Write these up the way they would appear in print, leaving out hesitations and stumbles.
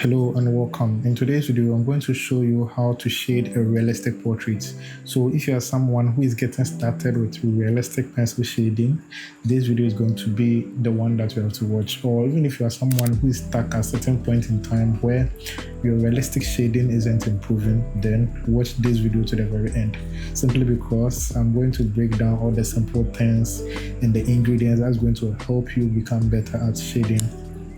Hello and welcome. In today's video, I'm going to show you how to shade a realistic portrait. So if you are someone who is getting started with realistic pencil shading, this video is going to be the one that you have to watch. Or even if you are someone who is stuck at a certain point in time where your realistic shading isn't improving, then watch this video to the very end. Simply because I'm going to break down all the simple things and the ingredients that's going to help you become better at shading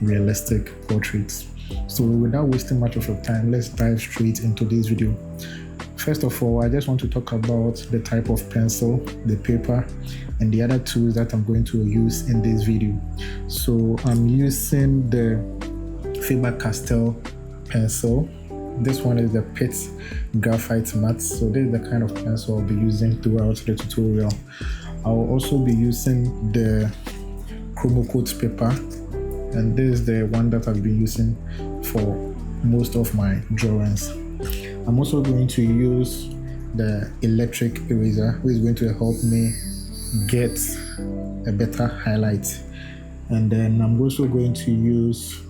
realistic portraits. So without wasting much of your time, let's dive straight into this video. First of all, I just want to talk about the type of pencil, the paper, and the other tools that I'm going to use in this video. So I'm using the Faber-Castell pencil. This one is the Pit Graphite Matte. So this is the kind of pencil I'll be using throughout the tutorial. I'll also be using the Chromo Coat paper, and this is the one that I've been using for most of my drawings. I'm also going to use the electric eraser, which is going to help me get a better highlight. And then I'm also going to use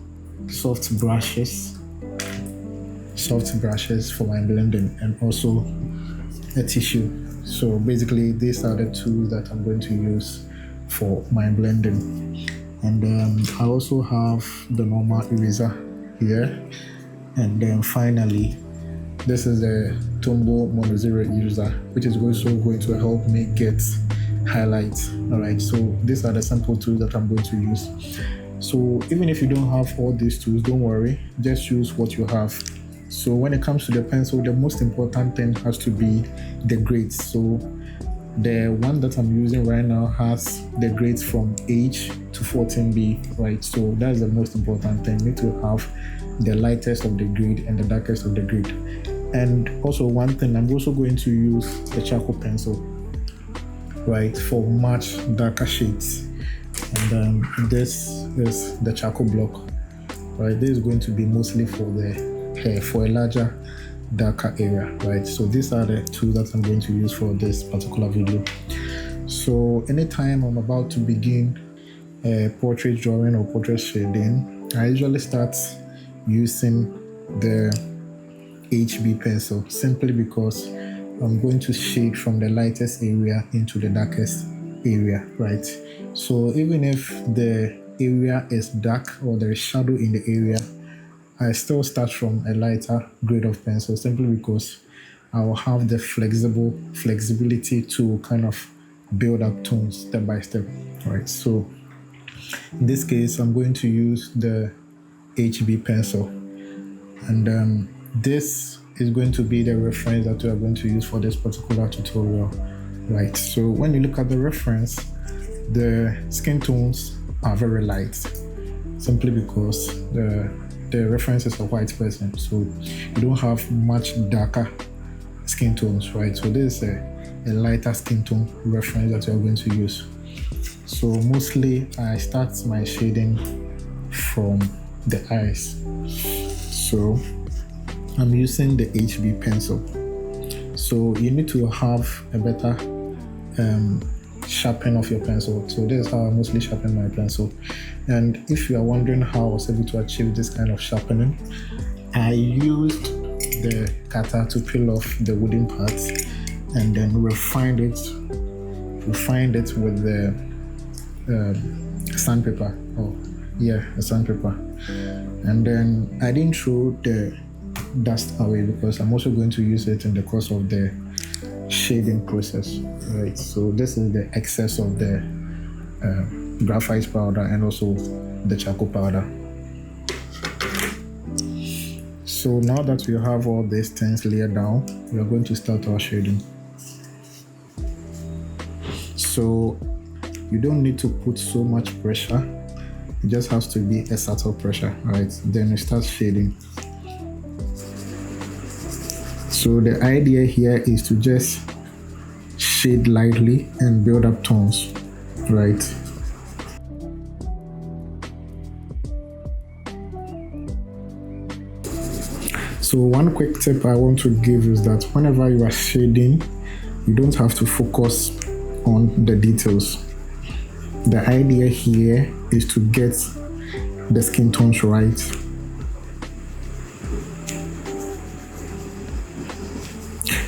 soft brushes for my blending, and also a tissue. So basically these are the tools that I'm going to use for my blending. And I also have the normal eraser here. And then finally, this is the Tombow Mono Zero eraser, which is also going to help me get highlights. Alright, so these are the simple tools that I'm going to use. So even if you don't have all these tools, don't worry, just use what you have. So when it comes to the pencil, the most important thing has to be the grades. So the one that I'm using right now has the grades from H to 14B, right? So that's the most important thing. You need to have the lightest of the grade and the darkest of the grade. And also one thing, I'm also going to use the charcoal pencil, right, for much darker shades. And this is the charcoal block, right? This is going to be mostly for the hair, for a larger darker area, right? So these are the tools that I'm going to use for this particular video. So anytime I'm about to begin a portrait drawing or portrait shading, I usually start using the HB pencil, simply because I'm going to shade from the lightest area into the darkest area, right? So even if the area is dark or there is shadow in the area, I still start from a lighter grade of pencil, simply because I will have the flexibility to kind of build up tones step by step. Right. So in this case, I'm going to use the HB pencil, and this is going to be the reference that we are going to use for this particular tutorial. Right. So when you look at the reference, the skin tones are very light, simply because the reference is a white person, so you don't have much darker skin tones, right? So this is a lighter skin tone reference that you're going to use. So mostly I start my shading from the eyes. So I'm using the HB pencil. So you need to have a better sharpen of your pencil. So this is how I mostly sharpen my pencil. And if you are wondering how I was able to achieve this kind of sharpening, I used the cutter to peel off the wooden parts and then refined it with the sandpaper. The sandpaper. And then I didn't throw the dust away, because I'm also going to use it in the course of the shading process, right? So this is the excess of the graphite powder and also the charcoal powder. So now that we have all these things laid down, we are going to start our shading. So you don't need to put so much pressure, it just has to be a subtle pressure, right? Then we start shading. So the idea here is to just shade lightly and build up tones, right? So one quick tip I want to give is that whenever you are shading, you don't have to focus on the details. The idea here is to get the skin tones right.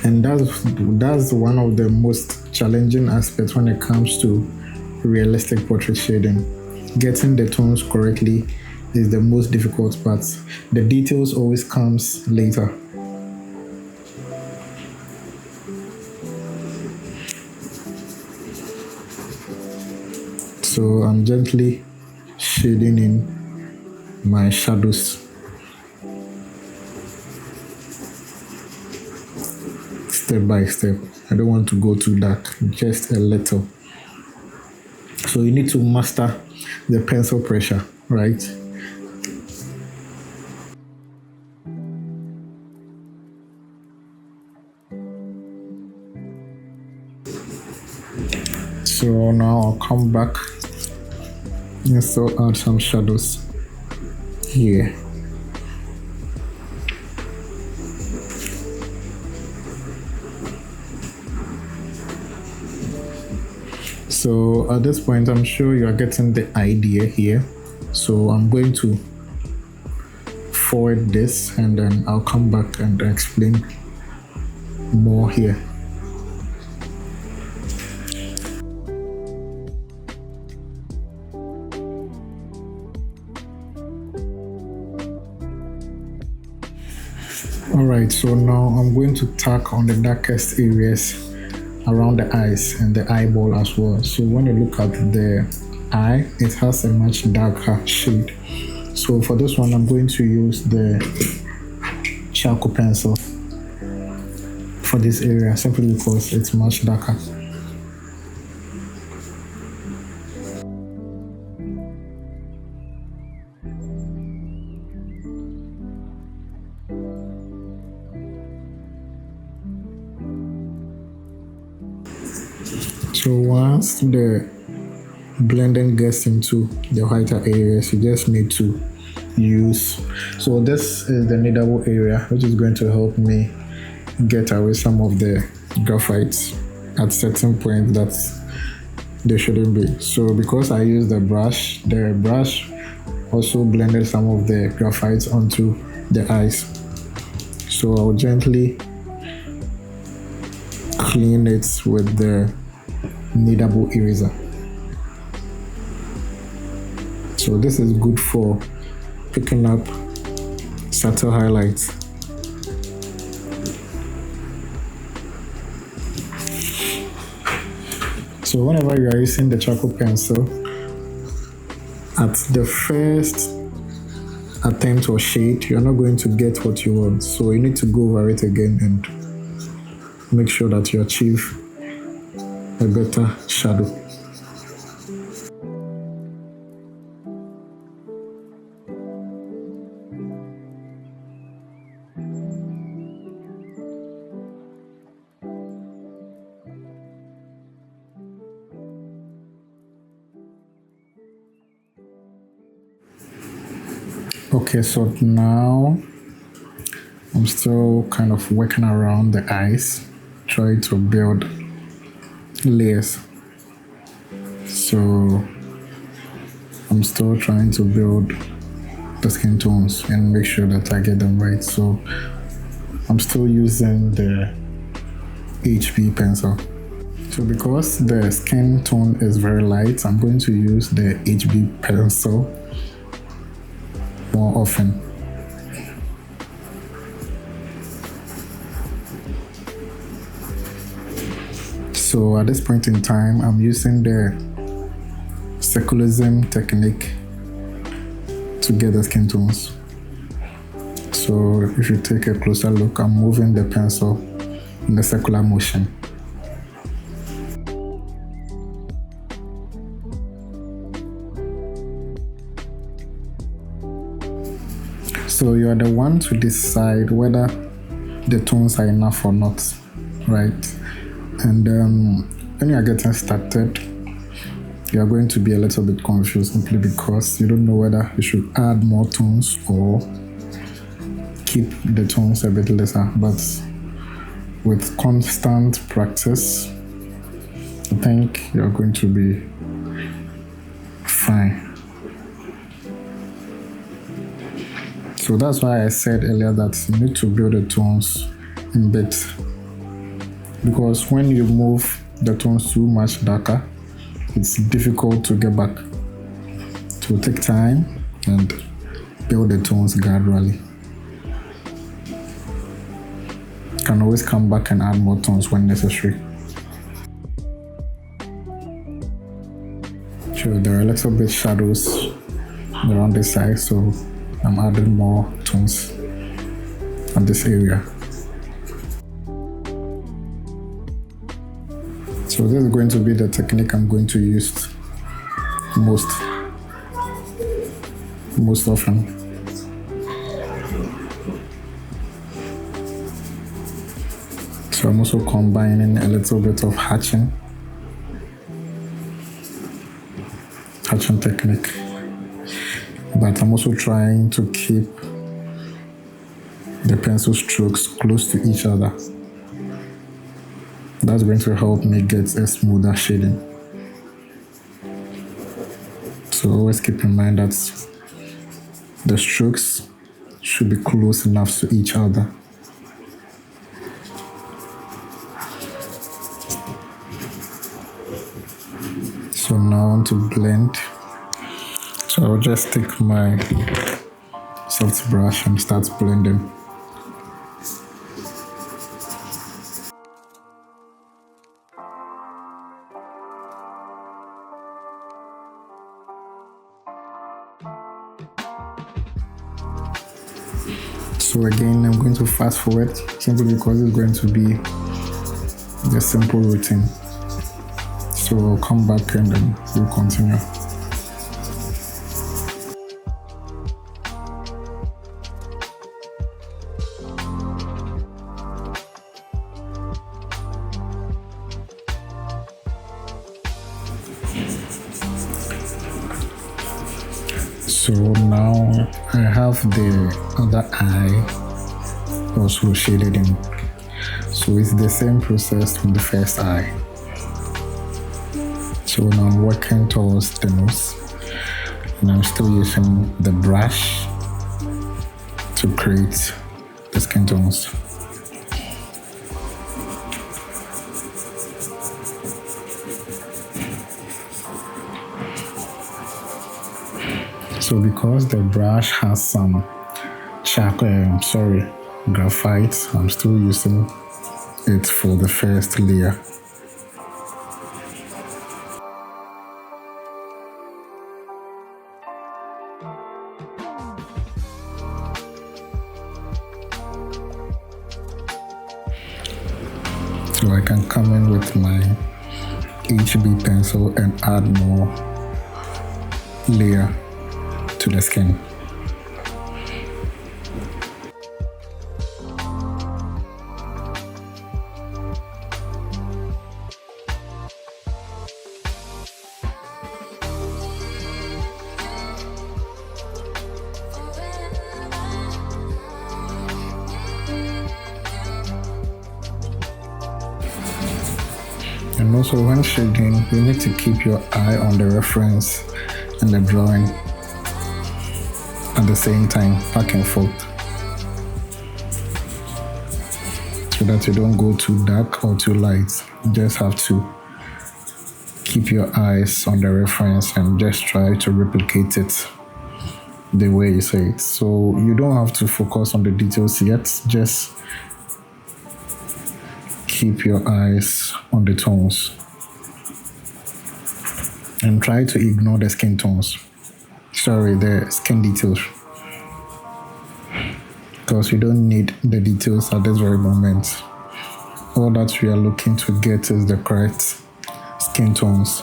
And that's one of the most challenging aspects when it comes to realistic portrait shading. Getting the tones correctly is the most difficult part. The details always comes later. So I'm gently shading in my shadows. Step by step. I don't want to go too dark, just a little. So you need to master the pencil pressure, right? So now I'll come back and still add some shadows here. So at this point, I'm sure you are getting the idea here. So I'm going to forward this and then I'll come back and explain more here. Alright, so now I'm going to tack on the darkest areas around the eyes and the eyeball as well. So when you look at the eye, it has a much darker shade. So for this one, I'm going to use the charcoal pencil for this area simply because it's much darker. So once the blending gets into the whiter areas, you just need to use. So this is the needable area, which is going to help me get away some of the graphites at certain points that they shouldn't be. So because I use the brush also blended some of the graphites onto the eyes. So I'll gently clean it with the kneadable eraser. So this is good for picking up subtle highlights. So whenever you are using the charcoal pencil, at the first attempt or shade, you're not going to get what you want. So you need to go over it again and make sure that you achieve a better shadow. Okay, so now I'm still kind of working around the eyes, trying to build layers. So I'm still trying to build the skin tones and make sure that I get them right. So I'm still using the HB pencil. So because the skin tone is very light, I'm going to use the HB pencil more often. So at this point in time, I'm using the circularism technique to get the skin tones. So if you take a closer look, I'm moving the pencil in a circular motion. So you are the one to decide whether the tones are enough or not, right? And when you are getting started, you are going to be a little bit confused simply because you don't know whether you should add more tones or keep the tones a bit lesser. But with constant practice, I think you're going to be fine. So that's why I said earlier that you need to build the tones in bits, because when you move the tones too much darker, it's difficult to get back. So take time and build the tones gradually. You can always come back and add more tones when necessary. So there are a little bit shadows around this side, so I'm adding more tones on this area. So this is going to be the technique I'm going to use most often. So I'm also combining a little bit of hatching technique, but I'm also trying to keep the pencil strokes close to each other. That's going to help me get a smoother shading. So always keep in mind that the strokes should be close enough to each other. So now I want to blend. So I'll just take my soft brush and start blending. So again, I'm going to fast forward simply because it's going to be the simple routine. So I'll come back and then we'll continue. So now I have the other eye also shaded in. So it's the same process from the first eye. So now I'm working towards the nose, and I'm still using the brush to create the skin tones. So because the brush has some graphite, I'm still using it for the first layer. So I can come in with my HB pencil and add more layer to the skin. And also when shading, you need to keep your eye on the reference and the drawing at the same time, back and forth, so that you don't go too dark or too light. You just have to keep your eyes on the reference and just try to replicate it the way you say it. So you don't have to focus on the details yet, just keep your eyes on the tones and try to ignore the skin tones. The skin details, because you don't need the details at this very moment. All that we are looking to get is the correct skin tones.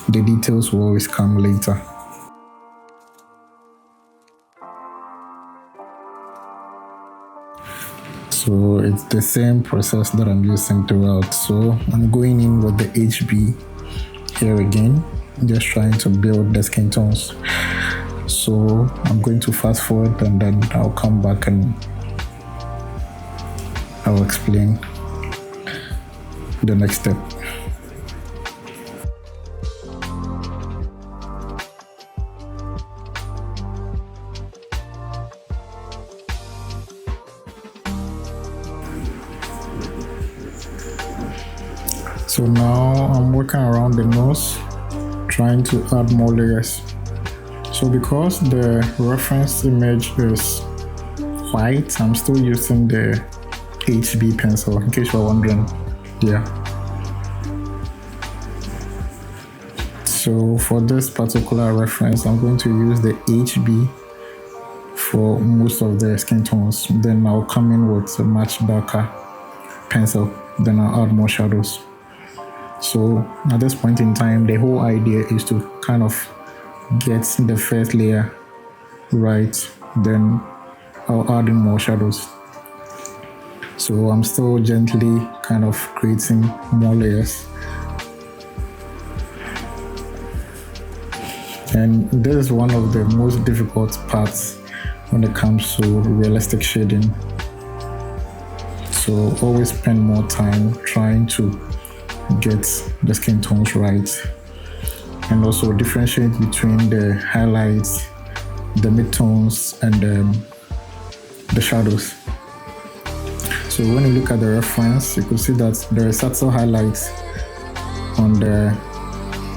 The details will always come later. So it's the same process that I'm using throughout. So I'm going in with the HB here again, just trying to build the skin tones. So I'm going to fast forward and then I'll come back and I'll explain the next step. So now I'm working around the nose, trying to add more layers. So because the reference image is white, I'm still using the HB pencil, in case you're wondering. Yeah. So for this particular reference, I'm going to use the HB for most of the skin tones. Then I'll come in with a much darker pencil. Then I'll add more shadows. So at this point in time, the whole idea is to kind of get the first layer right, then I'll add in more shadows. So I'm still gently kind of creating more layers. And this is one of the most difficult parts when it comes to realistic shading. So always spend more time trying to get the skin tones right, and also differentiate between the highlights, the midtones, and the shadows. So when you look at the reference, you could see that there are subtle highlights on the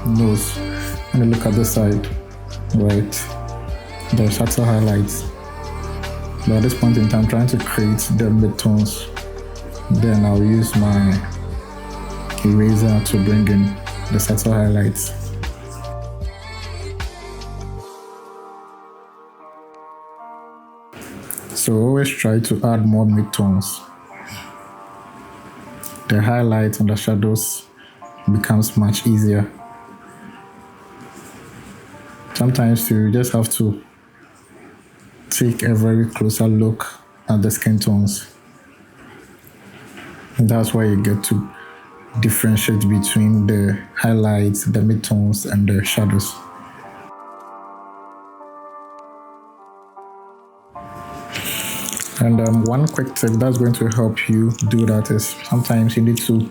nose. When you look at the side, right, there are subtle highlights. But at this point in time, I'm trying to create the midtones. Then I'll use my eraser to bring in the subtle highlights. So always try to add more midtones. The highlights and the shadows becomes much easier. Sometimes you just have to take a very closer look at the skin tones. And that's why you get to differentiate between the highlights, the midtones, and the shadows. And one quick tip that's going to help you do that is sometimes you need to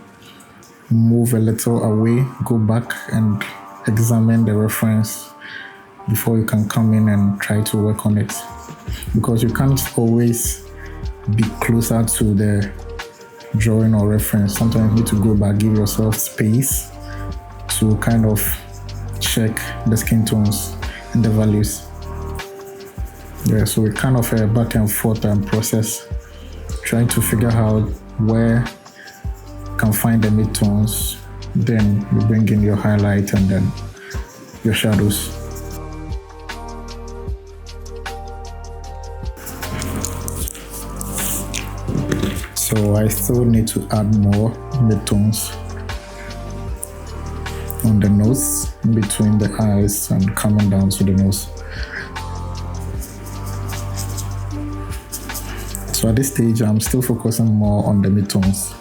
move a little away, go back and examine the reference before you can come in and try to work on it. Because you can't always be closer to the drawing or reference. Sometimes you need to go back, give yourself space to kind of check the skin tones and the values. Yeah, so it's kind of a back and forth process, trying to figure out where you can find the midtones, then you bring in your highlight and then your shadows. So I still need to add more midtones on the nose, between the eyes and coming down to the nose. So at this stage, I'm still focusing more on the midtones.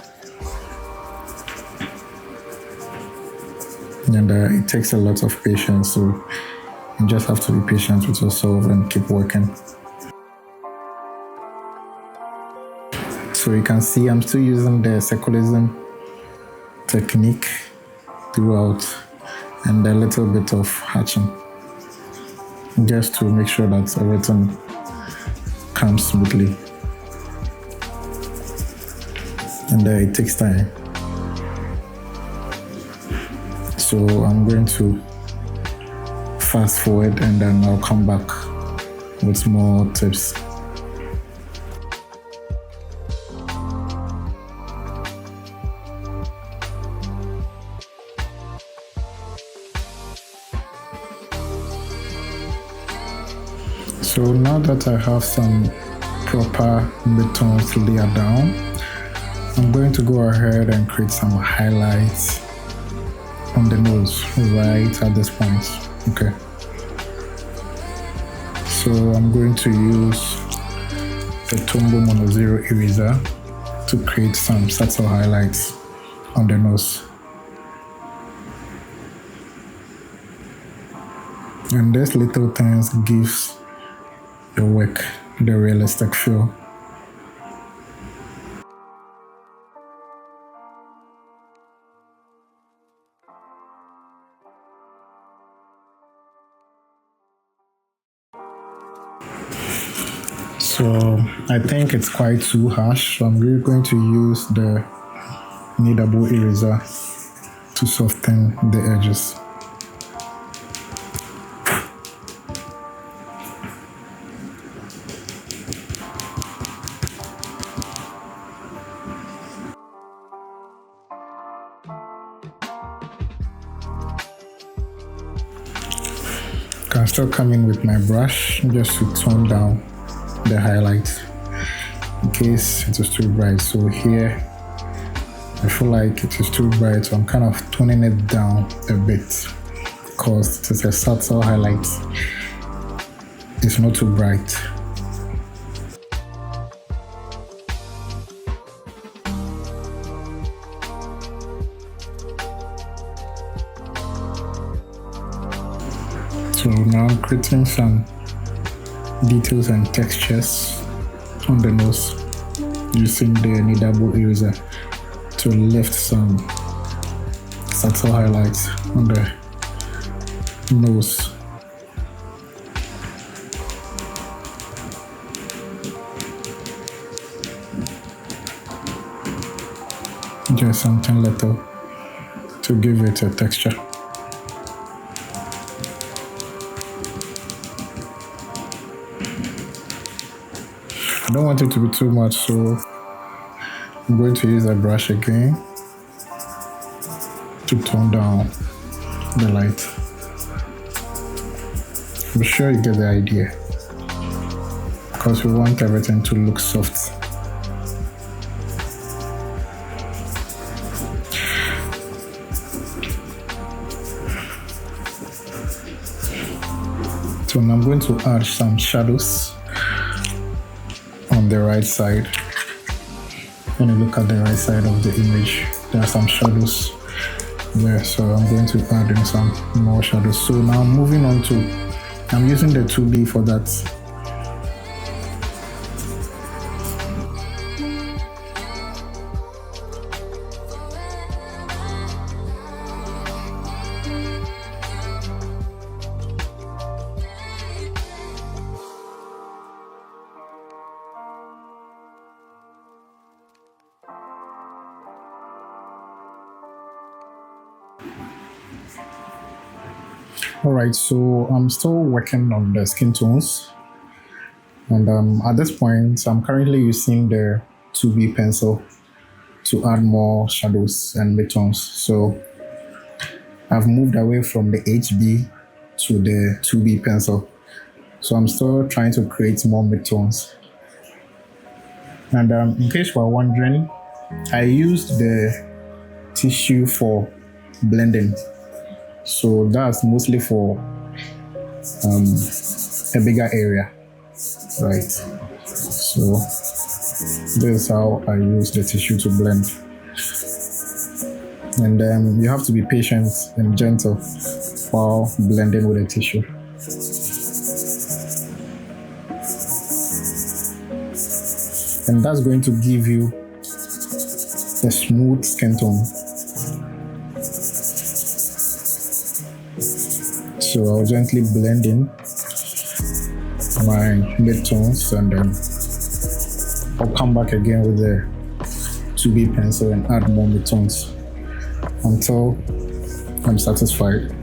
And it takes a lot of patience, so you just have to be patient with yourself and keep working. So you can see I'm still using the circularism technique throughout and a little bit of hatching, just to make sure that everything comes smoothly. And it takes time. So I'm going to fast forward and then I'll come back with more tips. So now that I have some proper midtones layered down, I'm going to go ahead and create some highlights on the nose right at this point. Okay. So I'm going to use the Tombow Mono Zero eraser to create some subtle highlights on the nose. And these little things gives the work the realistic feel. So I think it's quite too harsh, so I'm really going to use the kneadable eraser to soften the edges. I can still come in with my brush just to tone down the highlights in case it is too bright. So here I feel like it is too bright, so I'm kind of toning it down a bit because it is a subtle highlight. It's not too bright. So now I'm creating some details and textures on the nose using the kneadable eraser to lift some subtle highlights on the nose. Just something little to give it a texture. I don't want it to be too much, so I'm going to use a brush again to tone down the light. I'm sure you get the idea, because we want everything to look soft. So now I'm going to add some shadows on the right side. When you look at the right side of the image, there are some shadows there, so I'm going to add in some more shadows. So now moving on to, I'm using the 2B for that. Alright, so I'm still working on the skin tones, and at this point I'm currently using the 2B pencil to add more shadows and midtones. So I've moved away from the HB to the 2B pencil, so I'm still trying to create more midtones. And in case you are wondering, I used the tissue for blending. So that's mostly for a bigger area, right? So this is how I use the tissue to blend. And you have to be patient and gentle while blending with the tissue. And that's going to give you a smooth skin tone. So I'll gently blend in my midtones, and then I'll come back again with the 2B pencil and add more midtones until I'm satisfied.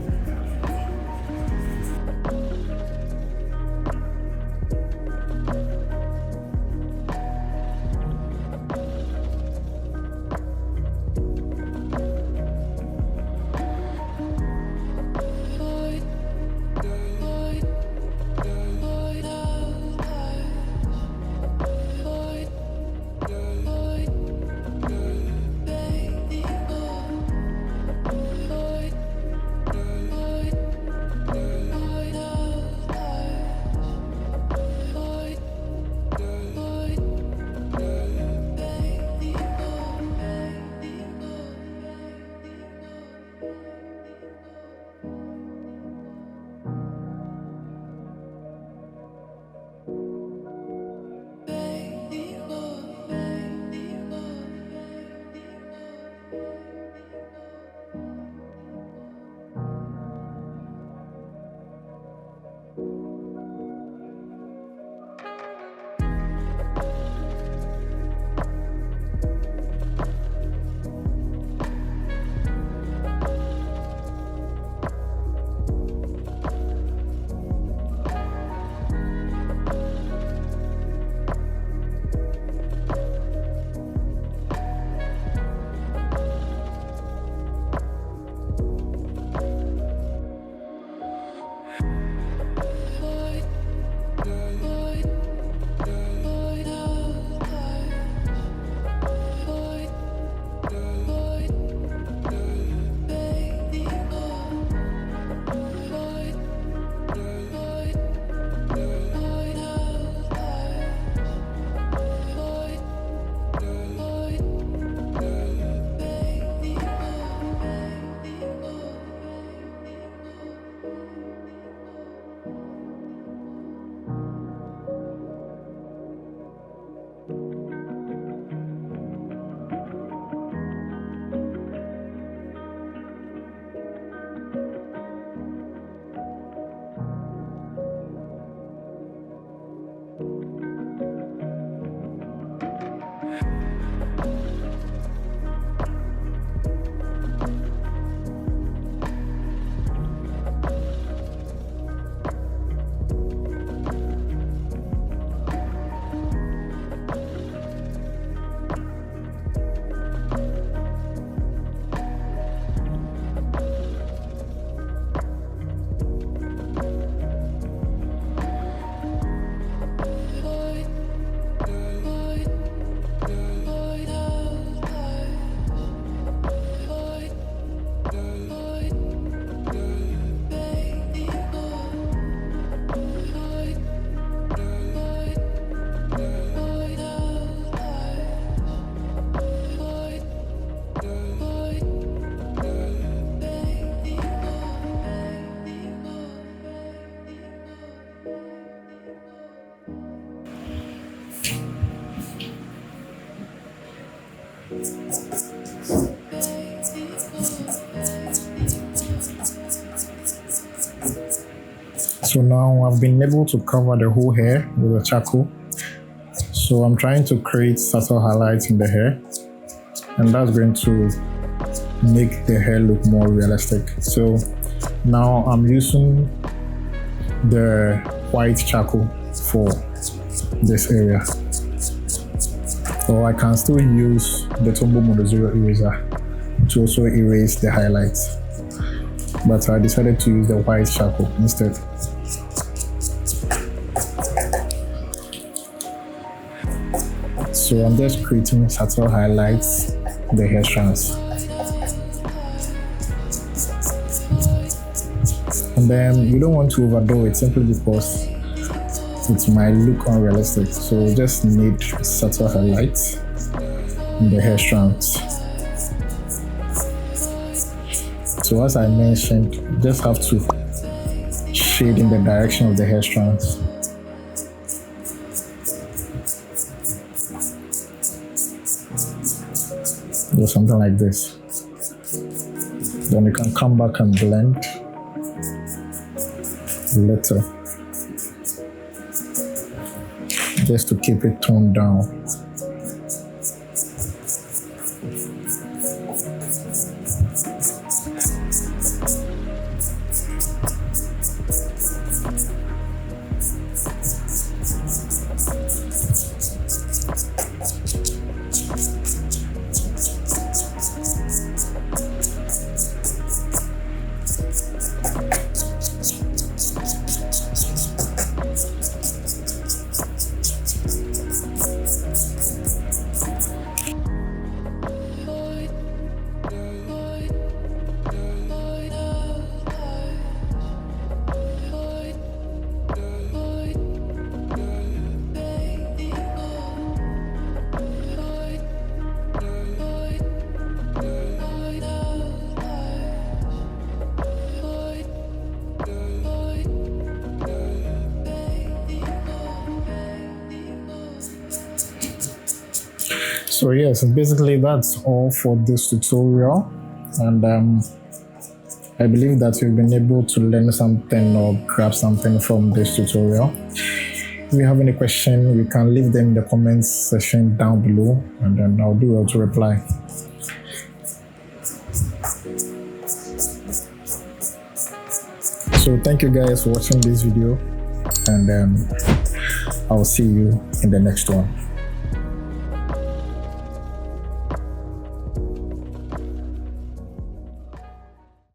So now I've been able to cover the whole hair with a charcoal. So I'm trying to create subtle highlights in the hair, and that's going to make the hair look more realistic. So now I'm using the white charcoal for this area. Or I can still use the Tombow Mono Zero eraser to also erase the highlights. But I decided to use the white charcoal instead. So I'm just creating subtle highlights in the hair strands. And then you don't want to overdo it simply because it might look unrealistic. So just need subtle highlights in the hair strands. So as I mentioned, just have to shade in the direction of the hair strands. Or something like this. Then you can come back and blend later, just to keep it toned down. So yes, basically that's all for this tutorial, and I believe that you've been able to learn something or grab something from this tutorial. If you have any question, you can leave them in the comments section down below, and then I'll do well to reply. So thank you guys for watching this video, and I'll see you in the next one.